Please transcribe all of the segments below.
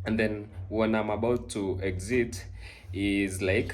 And then when I'm about to exit, is like,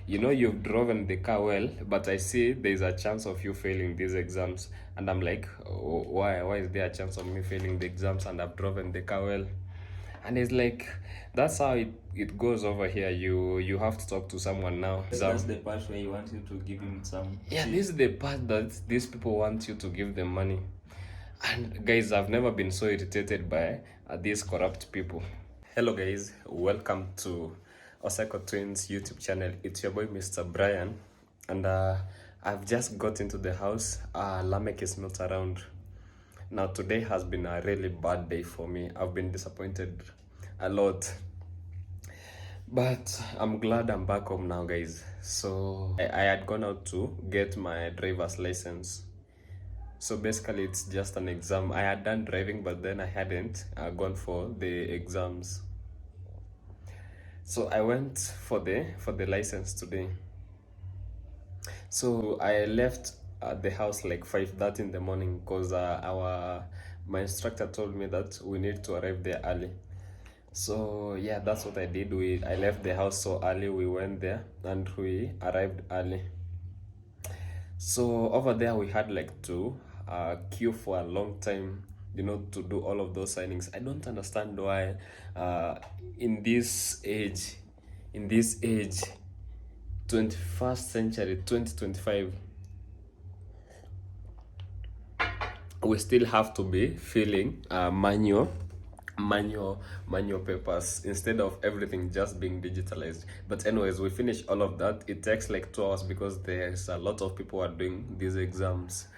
you've driven the car well, but I see there's a chance of you failing these exams. And I'm like, oh, why is there a chance of me failing the exams and I've driven the car well? And it's like, that's how it goes over here. You have to talk to someone now. That's the part where you want you to give him some. Yeah, this is the part that these people want you to give them money. And guys, I've never been so irritated by these corrupt people. Hello guys, welcome to Oseko Twins YouTube channel. It's your boy Mr. Brian, and I've just got into the house. Lamek is not around. Now today has been a really bad day for me. I've been disappointed a lot, but I'm glad I'm back home now, guys. So I had gone out to get my driver's license. So basically it's just an exam. I had done driving, but then I hadn't gone for the exams. So I went for the license today. So I left the house like 5:30 in the morning because my instructor told me that we need to arrive there early. So yeah, that's what I did. I left the house so early. We went there and we arrived early. So over there we had like to queue for a long time, to do all of those signings. I don't understand why in this age, 21st century, 2025, we still have to be filling manual papers instead of everything just being digitalized. But anyways, we finish all of that. It takes like 2 hours because there's a lot of people are doing these exams.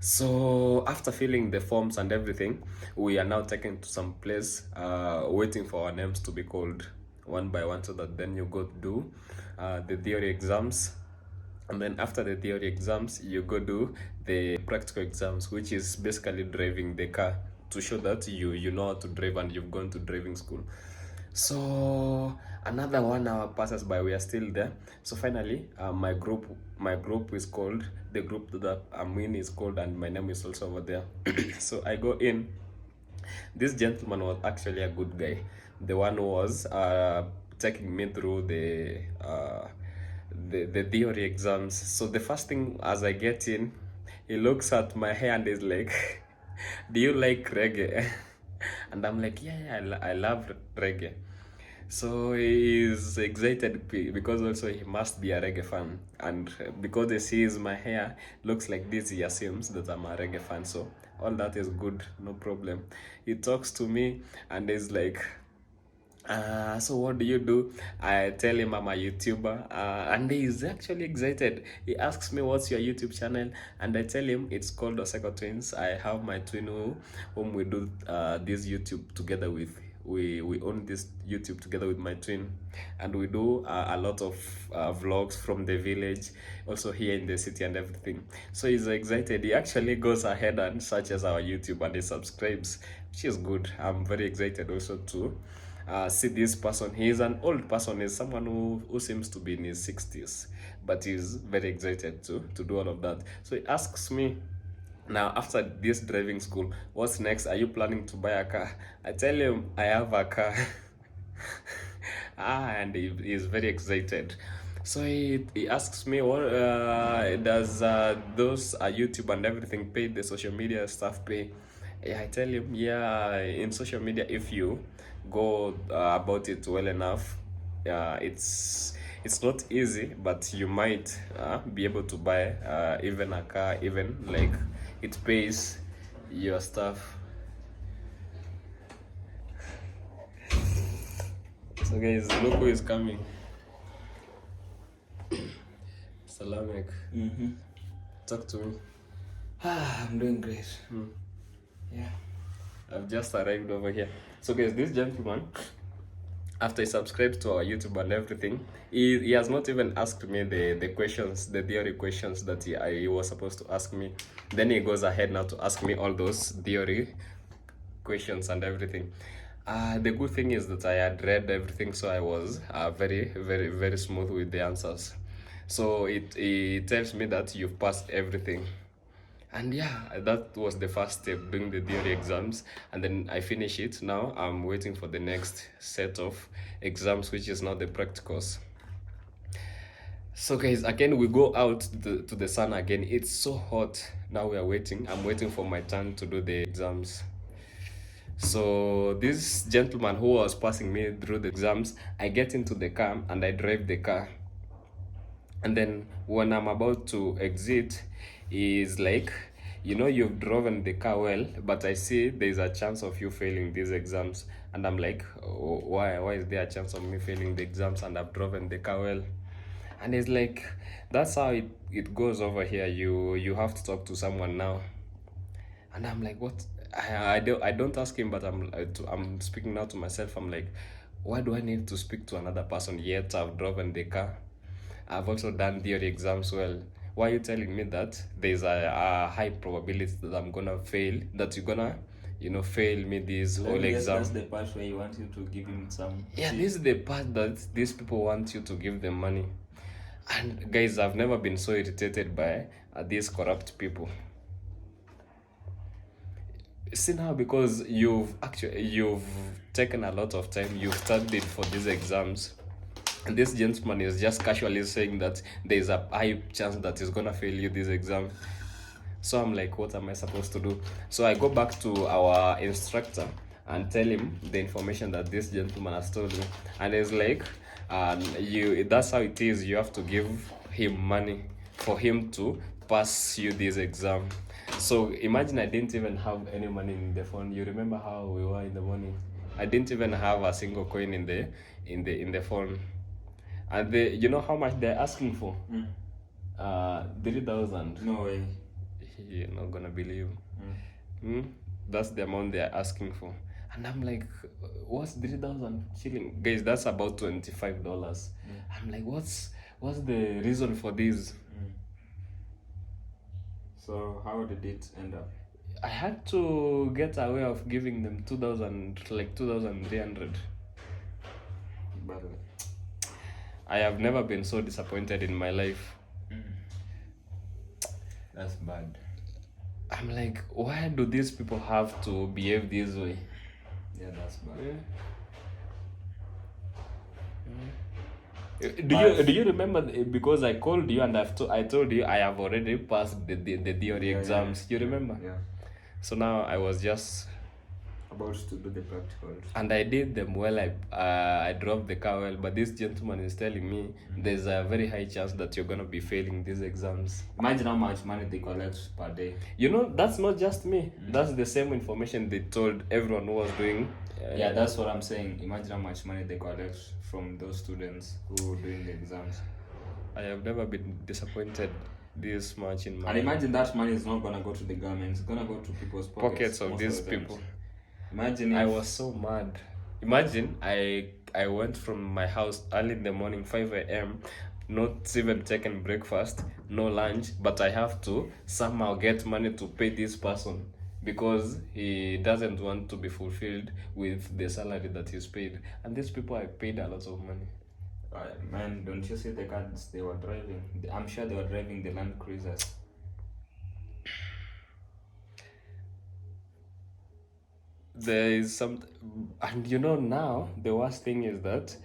So after filling the forms and everything, we are now taken to some place, waiting for our names to be called one by one, so that then you go to do the theory exams. And then after the theory exams, you go do the practical exams, which is basically driving the car to show that you know how to drive and you've gone to driving school. So another 1 hour passes by. We are still there. So finally, my group is called. The group that I'm in is called, and my name is also over there. So I go in. This gentleman was actually a good guy. The one who was taking me through the theory exams. So the first thing as I get in, he looks at my hair and is like, "Do you like reggae?" And I'm like, "Yeah, I love reggae." So he's excited because also he must be a reggae fan, and because he sees my hair looks like this, he assumes that I'm a reggae fan. So all that is good, no problem. He talks to me and is like, so what do you do? I tell him I'm a YouTuber, and he's actually excited. He asks me, "What's your YouTube channel?" And I tell him it's called Oseko Twins. I have my twin whom we do this YouTube together with. We own this YouTube together with my twin, and we do a lot of vlogs from the village, also here in the city and everything. So he's excited. He actually goes ahead and searches our YouTube and he subscribes, which is good. I'm very excited also to see this person. He is an old person. He's someone who seems to be in his 60s, but he's very excited to do all of that. So he asks me, now after this driving school, what's next? Are you planning to buy a car? I tell him I have a car. And he's very excited. So he asks me, what does those YouTube and everything pay, the social media stuff pay? Yeah, I tell him, yeah, in social media, if you go about it well enough, it's not easy, but you might be able to buy even a car, even like it pays your stuff. So guys, look who is coming. Salamek. Talk to me. I'm doing great. Yeah. I've just arrived over here. So guys, this gentleman, after he subscribes to our YouTube and everything, he has not even asked me the questions, the theory questions that he was supposed to ask me. Then he goes ahead now to ask me all those theory questions and everything. The good thing is that I had read everything, so I was very, very, very smooth with the answers. So it tells me that you've passed everything. And yeah, that was the first step, doing the theory exams, and then I finish it. Now I'm waiting for the next set of exams, which is now the practicals. So guys, again we go out to the sun again. It's so hot. Now we are waiting. I'm waiting for my turn to do the exams. So this gentleman who was passing me through the exams, I get into the car and I drive the car. And then when I'm about to exit, is like, you know, you've driven the car well, but I see there's a chance of you failing these exams. And I'm like, oh, why is there a chance of me failing the exams and I've driven the car well? And it's like, that's how it goes over here. You have to talk to someone now. And I'm like, what? I don't ask him, but I'm speaking now to myself. I'm like, why do I need to speak to another person? Yet I've driven the car. I've also done theory exams well. Why are you telling me that there's a high probability that I'm gonna fail? That you're gonna, fail me this whole exam? That's the part where you want you to give him some. Yeah, this is the part that these people want you to give them money. And guys, I've never been so irritated by these corrupt people. See now, because you've taken a lot of time, you've studied for these exams, and this gentleman is just casually saying that there's a high chance that he's gonna fail you this exam. So I'm like, what am I supposed to do? So I go back to our instructor and tell him the information that this gentleman has told me, and he's like, that's how it is. You have to give him money for him to pass you this exam. So imagine I didn't even have any money in the phone. You remember how we were in the morning? I didn't even have a single coin in the phone. And you know how much they're asking for? 3,000. No way. You're not gonna believe. That's the amount they're asking for. And I'm like, what's 3,000 shilling? Guys, that's about $25. I'm like, what's the reason for this? So how did it end up? I had to get a way of giving them 2,000, like 2,300. But I have never been so disappointed in my life. that's bad. I'm like, why do these people have to behave this way? Yeah, that's bad. Do you remember? Because I called you and I told you I have already passed the theory exams. You remember? Yeah. So now I was just About to do the practicals. and I did them well. I drove the car well, but this gentleman is telling me there's a very high chance that you're gonna be failing these exams. Imagine how much money they collect per day. You know, that's not just me. That's the same information they told everyone who was doing. Yeah, that's what I'm saying. Imagine how much money they collect from those students who are doing the exams. I have never been disappointed this much in my And imagine that money is not gonna go to the government, it's gonna go to people's pockets of most these the times. people. Imagine I if, was so mad. Imagine I went from my house early in the morning, 5 a.m., not even taking breakfast, no lunch, but I have to somehow get money to pay this person because he doesn't want to be fulfilled with the salary that he's paid. And these people are paid a lot of money. man, don't you see the cars they were driving? I'm sure they were driving the Land Cruisers. There is some, and you know, now the worst thing is that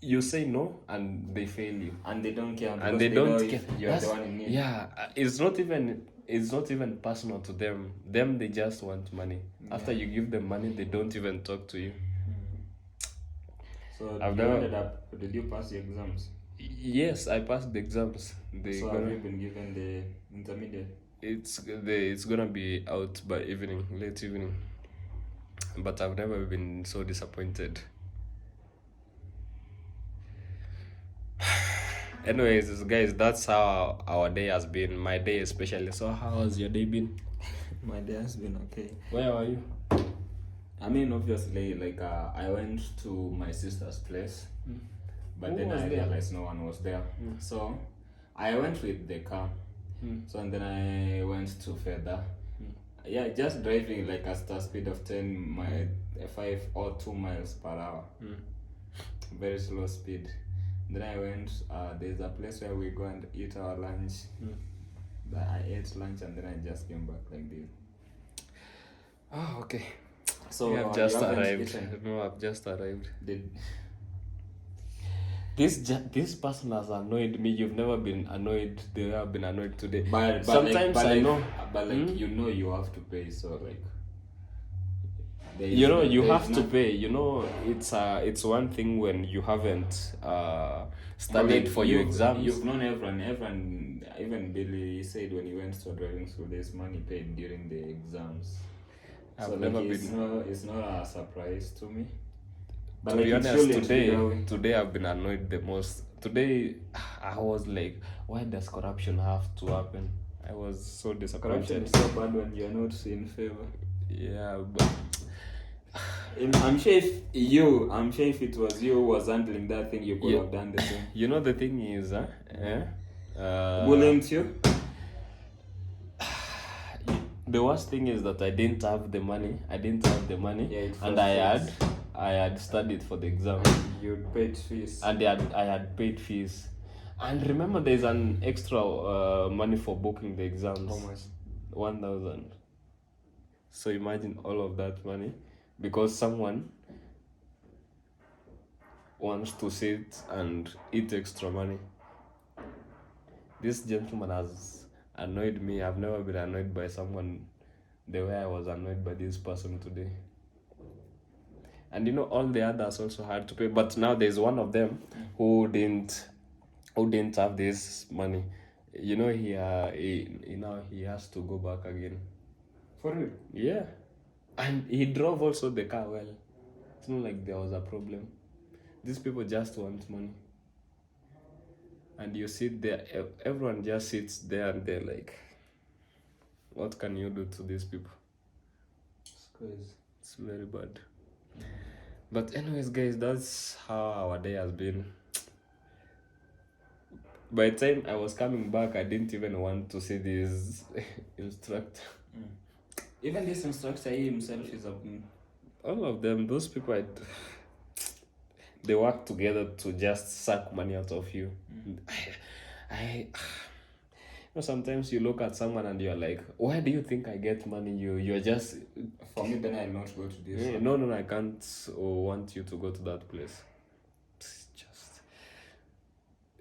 you say no and they fail you. And they don't care. And because they know don't if care. You're the one in need. Yeah, it's not even personal to them. They just want money. After you give them money, they don't even talk to you. So I've you never- ended up, did you pass the exams? Yes, I passed the exams. So have you been given the intermediate? It's gonna be out by evening, late evening. But I've never been so disappointed. Anyways, guys, that's how our day has been. My day especially. So how has your day been? My day has been okay. Where are you? I mean, obviously, like I went to my sister's place, but Who then was I there? realized no one was there. So I went with the car. So and then I went to further. Yeah, just driving like at a speed of 5 or 2 miles per hour. Very slow speed. Then I went. There's a place where we go and eat our lunch. I ate lunch and then I just came back like this. Oh, okay. So You have you just haven't arrived. eaten? No, I've just arrived. Did This person has annoyed me. You've never been annoyed. They have been annoyed today. but Sometimes like, I know. but like you know you have to pay, so like You know, you there have is to not- pay. You know, it's one thing when you haven't studied Like, for your exams. You've known everyone, even Billy said when he went to driving school, there's money paid during the exams. I've So like never it's not a surprise to me. But To like be it honest, shouldn't be that way. today I've been annoyed the most. Today, I was like, why does corruption have to happen? I was so Corruption disappointed. is so bad when you're not in favor. Yeah, but I'm sure if it was you who was handling that thing, you could Yeah. have done the same. you know the thing is, Wouldn't you? the worst thing is that I didn't have the money. Yeah, it and frustrates. I had studied for the exam, You paid fees. and I had paid fees. And remember, there's an extra money for booking the exams. How much? 1,000. So imagine all of that money because someone wants to sit and eat extra money. This gentleman has annoyed me. I've never been annoyed by someone the way I was annoyed by this person today. And you know, all the others also had to pay, but now there's one of them who didn't have this money. You know, he now he has to go back again. For real? Yeah, and he drove also the car well. It's not like there was a problem. These people just want money, and you sit there. Everyone just sits there and they're like, "What can you do to these people?" It's crazy. It's very bad. But anyways, guys, that's how our day has been. By the time I was coming back, I didn't even want to see this instructor. Even this instructor, he himself is a. All of them, those people, they work together to just suck money out of you. You know, sometimes you look at someone and you're like, why do you think I get money? You're just. For me, then I'll not go to this. Yeah, no, I can't want you to go to that place. It's just.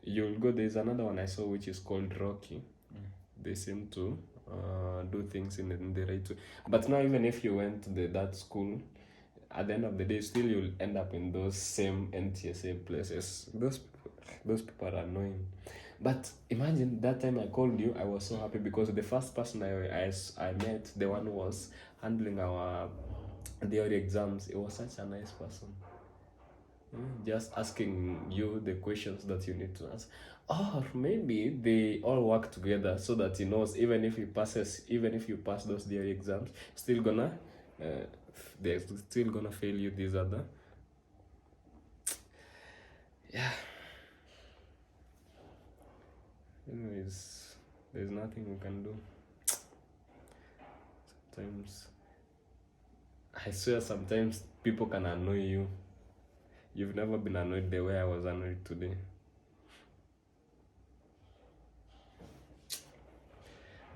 You'll go. There's another one I saw which is called Rocky. They seem to do things in the right way. But now, even if you went to that school, at the end of the day, still you'll end up in those same NTSA places. Those people are annoying. But imagine that time I called you, I was so happy because the first person I met, the one who was handling our theory exams, it was such a nice person. Just asking you the questions that you need to ask. Or maybe they all work together so that he knows even if you pass those theory exams, they're still gonna fail you these other. Yeah. Anyways, there's nothing we can do. Sometimes people can annoy you. You've never been annoyed the way I was annoyed today.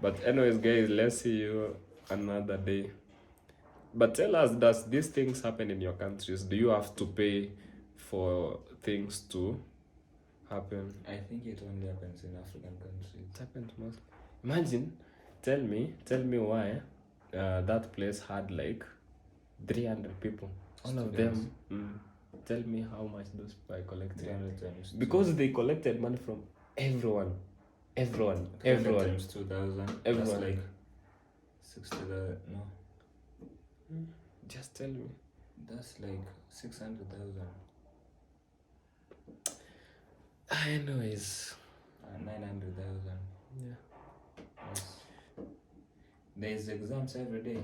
But anyways, guys, let's see you another day. But tell us, does these things happen in your countries? Do you have to pay for things to happen? I think it only happens in African countries. It happens mostly. Imagine, tell me why that place had like 300 people. All of them. Tell me how much those people are collecting. 300 times Because they collected money from everyone. 300 times 2,000. That's Everyone. like 60,000. No, Just tell me. that's like 600,000. Anyways. 900,000. Yeah. Yes. There's exams every day.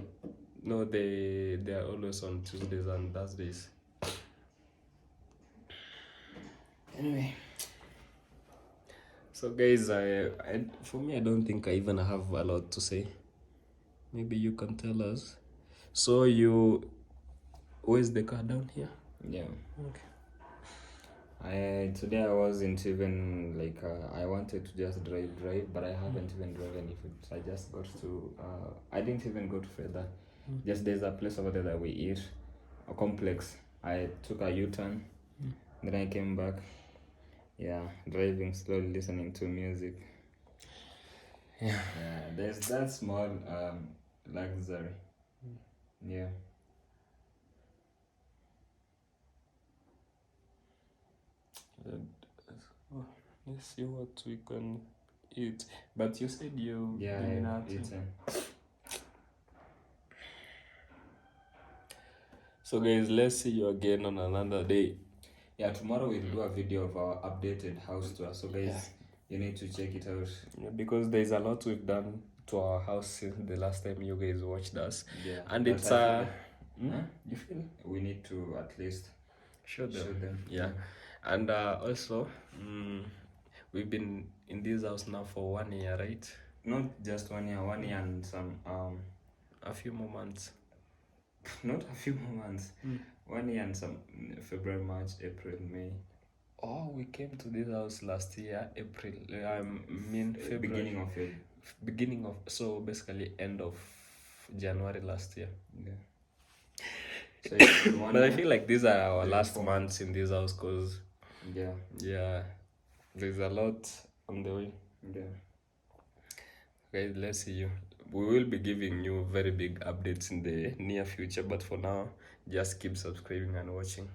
No, they are always on Tuesdays and Thursdays. Anyway. So guys, for me, I don't think I even have a lot to say. Maybe you can tell us. So where's the car down here? Yeah. Okay. Today I wasn't even like I wanted to just drive, but I haven't even driven it. I just got to I didn't even go to further. Just there's a place over there that we eat, a complex. I took a U-turn, then I came back. Yeah, driving slowly, listening to music. Yeah. There's that small luxury. Yeah. Let's see what we can eat. But you said you Yeah, did I've not. eaten. So guys, let's see you again on another day. Yeah, tomorrow we'll do a video of our updated house tour. So guys, you need to check it out. Yeah, because there's a lot we've done to our house since the last time you guys watched us. Yeah. And but it's I feel you feel? we need to at least Show them. Yeah. Yeah. And also, we've been in this house now for 1 year, right? Not just 1 year and some A few more months. not a few more months. 1 year and some February, March, April, May. Oh, we came to this house last year, April. February. Beginning of, so basically end of January last year. Yeah. So But I feel like these are our Yeah, last 4 months in this house because yeah, there's a lot on the way. yeah. Guys, let's see you. We will be giving you very big updates in the near future, but for now, just keep subscribing and watching.